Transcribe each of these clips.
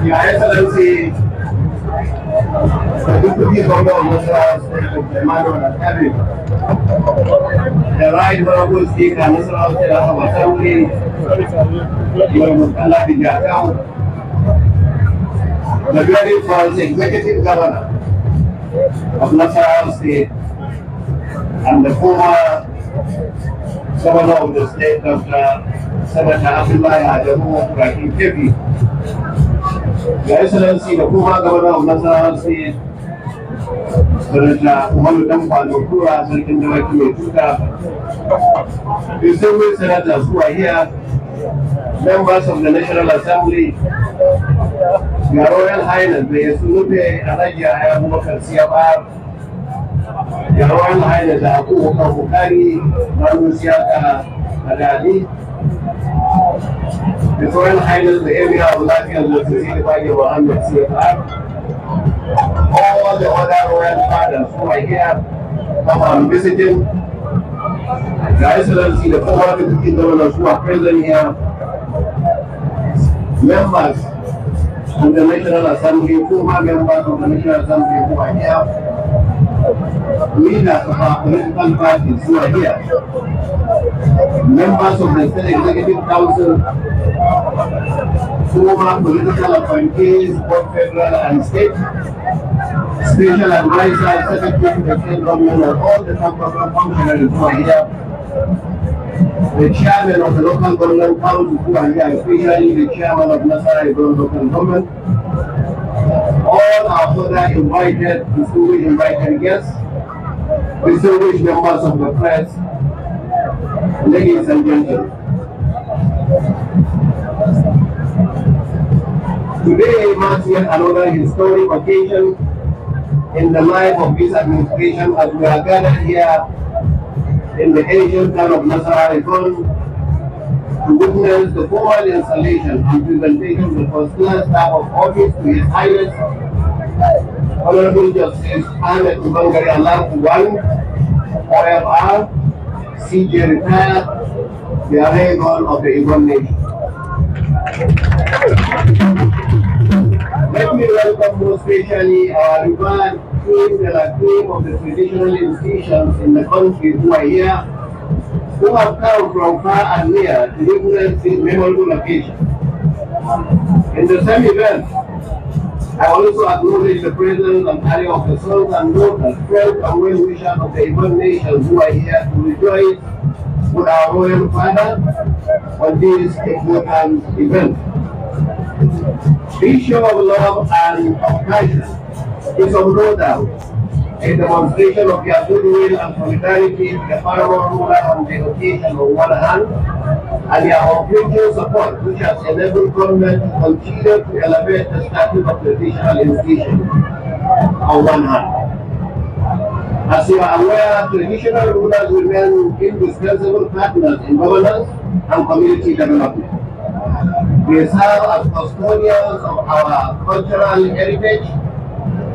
Your Excellency, the Deputy Governor of Nasarawa State, Emmanuel Akabi, the Right Honorable Speaker, Nasarawa State House of Assembly, Honorable Dijatau, the very first Executive Governor of Nasarawa State, and the former Governor of the State, Dr. Senator Abdullahi Adamu Rakim Kepi, Your Excellency, the former Governor of Nasarawa State, Senator Umaru Damkwano Kura, Sarkin Dawaki Metuta, distinguished senators who are here, members of the National Assembly, Your Royal Highness, the Yesunute Alaji Abubakar Siabar, Your Royal Highness, the Abu Bukari, Manu Siaka Adadi, His Royal Highness, the Emir of Latvia, the Sicily Mohammed Siabar, all the other royal fathers who are here, come on visiting. Your Excellency, the former deputy governors who are present here, members of the National Assembly, former members of the National Assembly who are here, leaders of our political parties who are here, members of the State Executive Council, former political appointees, both federal and state, special advisors, secretary to the state government, and all the temporary functionaries who are here, the chairman of the local government council who are here, especially the chairman of Nasarawa local government, all our other invited, distinguished invited guests, distinguished members of the press, ladies and gentlemen. Today marks yet another historic occasion in the life of this administration as we are gathered here in the ancient town of Nasarawa, Eggon, to witness the formal installation and presentation of the first-class staff of office to His Highness Honorable Justice Ahmed Ubangari Allah One, OFR, CJ retired, the Eggon of the Eggon nation. Let me welcome most especially our revered Queen of the traditional institutions in the country who are here, who have come from far and near to witness this memorable occasion. In the same event, I also acknowledge the presence and carry of the sons and daughters, friends and well-wishers of the Eggon nation who are here to rejoice with our royal father on this important event. This show of love and of kindness is of no doubt a demonstration of their goodwill and solidarity with the paramount ruler on the occasion on one hand, and their unflinching support which has enabled government to continue to elevate the status of traditional institutions on one hand. As you are aware, traditional rulers remain indispensable partners in governance and community development. They serve as custodians of our cultural heritage,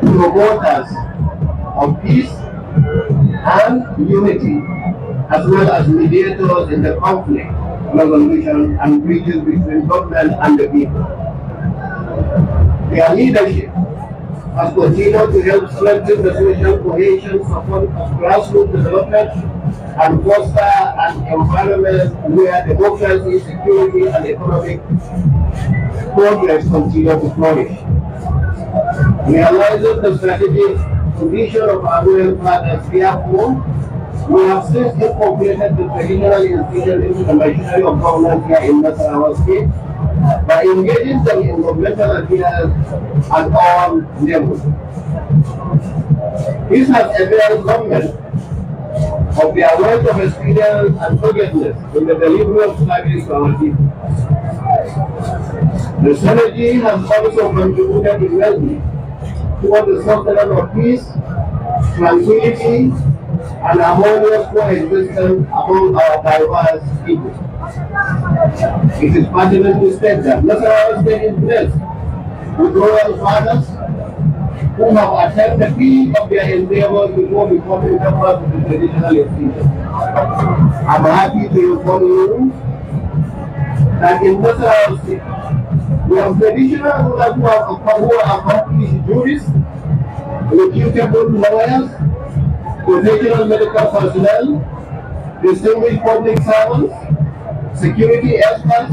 promoters of peace and unity, as well as mediators in the conflict resolution and bridges between government and the people. Their leadership has continued to help strengthen the social cohesion, support grassroots development, and foster an environment where democracy, security, and economic progress continue to flourish. Realizing the strategic vision of our royal fathers, therefore, we have since incorporated the traditional institutions into the machinery of government here in Nasarawa State by engaging them in governmental affairs at all levels. This has availed government of their wealth of experience and ruggedness in the delivery of service to our people. The synergy has also contributed immensely toward the sustenance of peace, tranquility, and harmonious coexistence among our diverse people. It is pertinent to state that Nasarawa State is blessed with royal fathers who have attained the peak of their endeavors before becoming members of the traditional institution. I'm happy to inform you that in Nasarawa State, We have traditional rulers who are accomplished jurists, reputable lawyers, professional medical personnel, distinguished public servants, security experts,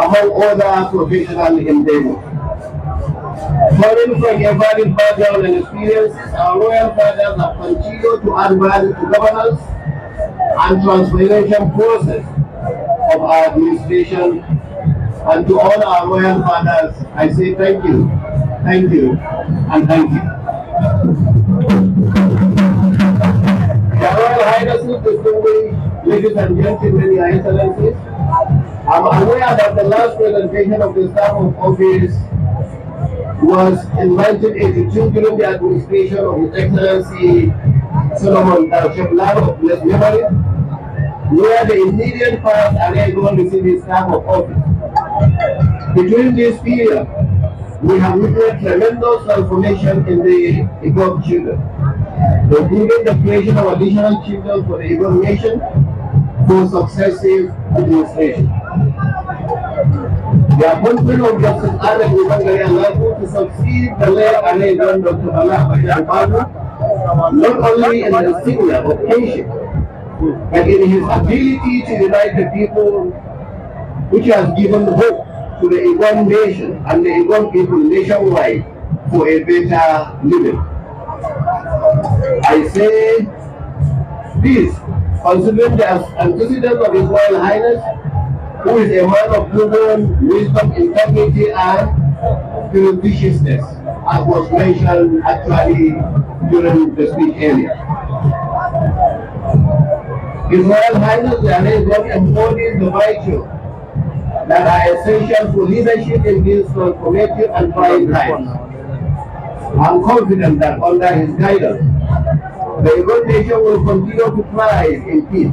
among other professional endeavors. Following from a varied background and experiences, our royal fathers have continued to add value to governance and transformation process of our administration. And to all our royal fathers, I say thank you, and thank you. Your Royal Highnesses, distinguished ladies and gentlemen, Your Excellencies, I'm aware that the last presentation of the staff of office was in 1982 during the administration of His Excellency Solomon Darsheblan of blessed memory, where the immediate past and Eggon received his staff of office. Between this period, we have witnessed tremendous transformation in the Eggon children, including the creation of additional children for the Eggon nation for successive administration. The appointment of Justice Adam Ubangari to succeed the late Eggon Dr. Bala Babu, not only in the signal of kinship, but in his ability to unite the people, which has given hope to the Eggon nation and the Eggon people nationwide for a better living. I say this, considering the antecedents of His Royal Highness, who is a man of proven wisdom, integrity, and judiciousness, as was mentioned actually during the speech earlier. His Royal Highness the Eggon embodies the virtues that are essential for leadership in these transformative and trying times. I'm confident that under his guidance, the Eggon nation will continue to thrive in peace,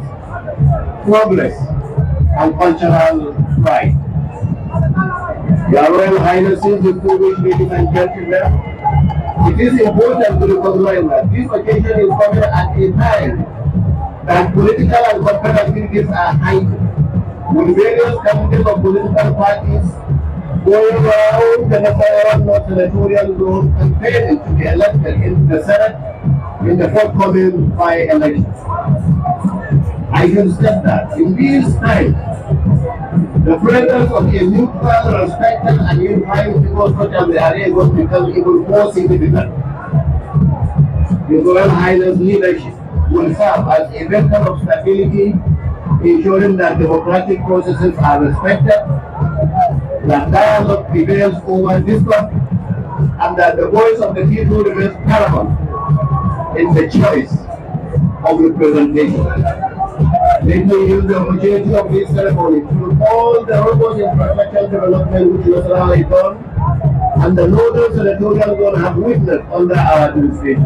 progress, and cultural pride. Your Royal Highnesses, distinguished ladies and gentlemen, it is important to recognize that this occasion is coming at a time that political and corporate activities are heightened, with various capitals of political parties going around the nasarawa North Senatorial Zone campaigning to be elected into the Senate in the forthcoming by-elections. I can state that in these times, the presence of a neutral, respected, and unifying figure such as the Eggon becomes even more significant. His Royal Highness leadership will serve as a beacon of stability, ensuring that democratic processes are respected, that dialogue prevails over discord, and that the voice of the people remains paramount in the choice of representation. Let me use the opportunity of this ceremony to all the robust infrastructural development which Nasarawa has done and the northern senatorial zone have witnessed under our administration.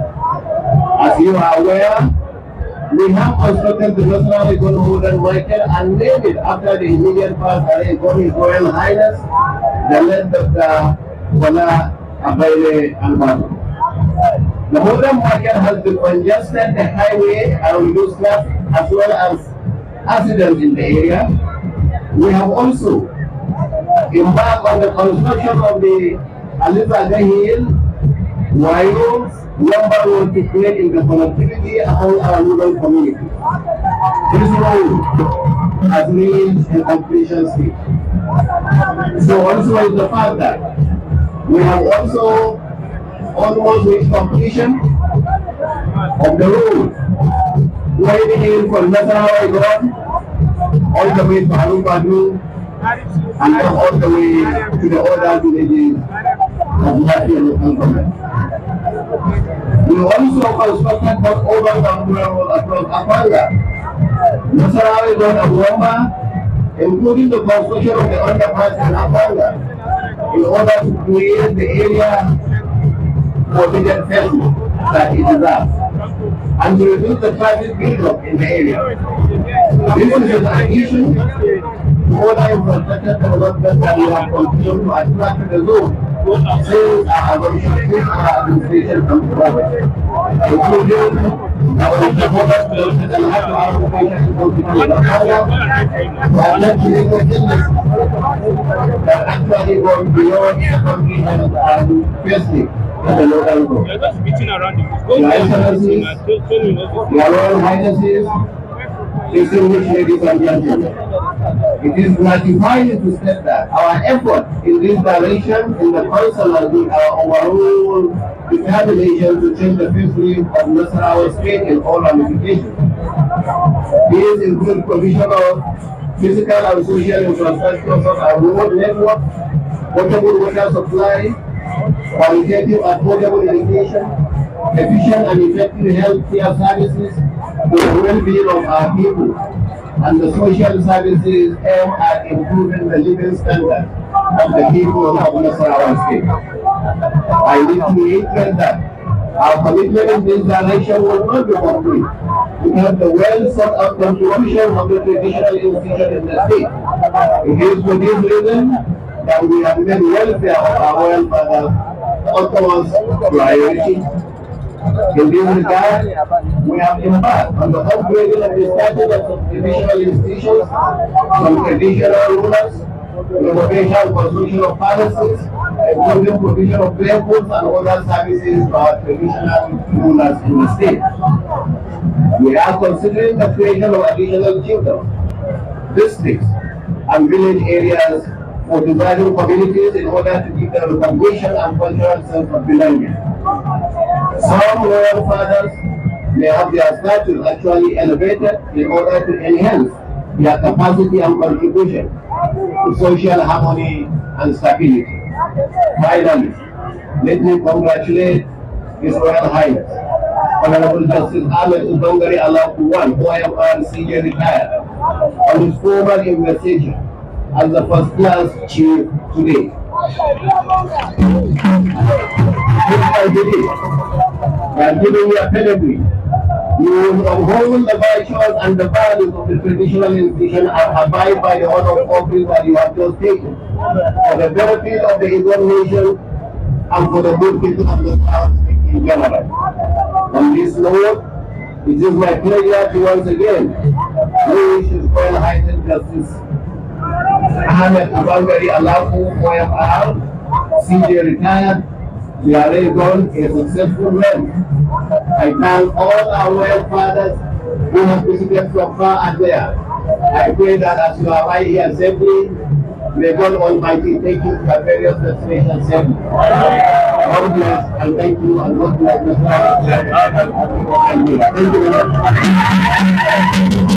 As you are aware, we have constructed the Nasarawa Modern Market and named it after the immediate past Eggon, His Royal Highness, the late Dr. Bala Abaile Albabu. The modern market has decongested the highway and reduced traffic as well as accidents in the area. We have also embarked on the construction of the Alizaga Hill, Wires, number one to create in the connectivity among our rural community. This road has reached a completion stage. So also is the fact that we have also almost reached completion of the road going in from Nasarawa all the way to Harubadu and then all the way to the other villages of Mafia local government. We also constructed both urban and rural roads across Apanga, Nasarawa and Abuamba, including the construction of the underpass in Apanga, in order to create the area for the investment that it deserves and to reduce the traffic buildup in the area. This is an addition to other infrastructure development that we have continued to attract to the zone since our administration and progress. including our supporters and have our occupation to go to that actually go beyond country and facing the local group. Your Excellencies, Your Royal Highnesses, distinguished ladies and gentlemen, it is gratifying to state that our effort in this direction in the council has been our overall determination to change the history of Nasarawa state in all ramifications. These include provision of physical and social infrastructure such as road network, potable water supply, qualitative affordable education, efficient and effective health care services for the well-being of our people, and the social services aim at improving the living standard of the people of Nasarawa state. I need to reiterate that our commitment in this direction will not be complete without the well sought out contribution of the traditional institution in the state. It is for this reason that we have made welfare of our royal fathers utmost priority. In this regard, we have embarked on the upgrading of the status of traditional institutions from traditional rulers, renovation and construction of palaces, including provision of vehicles and other services for our traditional rulers in the state. We are considering the creation of additional chiefdoms, districts, and village areas for dividing communities in order to give them recognition and cultural sense of belonging. Some royal fathers may have their status actually elevated in order to enhance their capacity and contribution to social harmony and stability. Finally, let me congratulate His Royal Highness, Honorable Justice Ahmed Ubangari Alakuwan, who I am RCJ retired, on his formal investigation as the first class chief today. I believe that given your pedigree, you will uphold the virtues and the values of the traditional institution and abide by the honor of office that you have just taken for the benefit of the Eggon nation and for the good people of the South in general. On this note, it is my pleasure to once again wish His Royal Highness Justice Ahmed Ubangari Alaku OFR, CJ retired, we are Eggon, a successful man. I thank all our royal fathers who have visited from far and near. I pray that as you arrive here safely, may God Almighty take you to the various destinations safely. God bless and thank you, and God bless you. Thank you very much.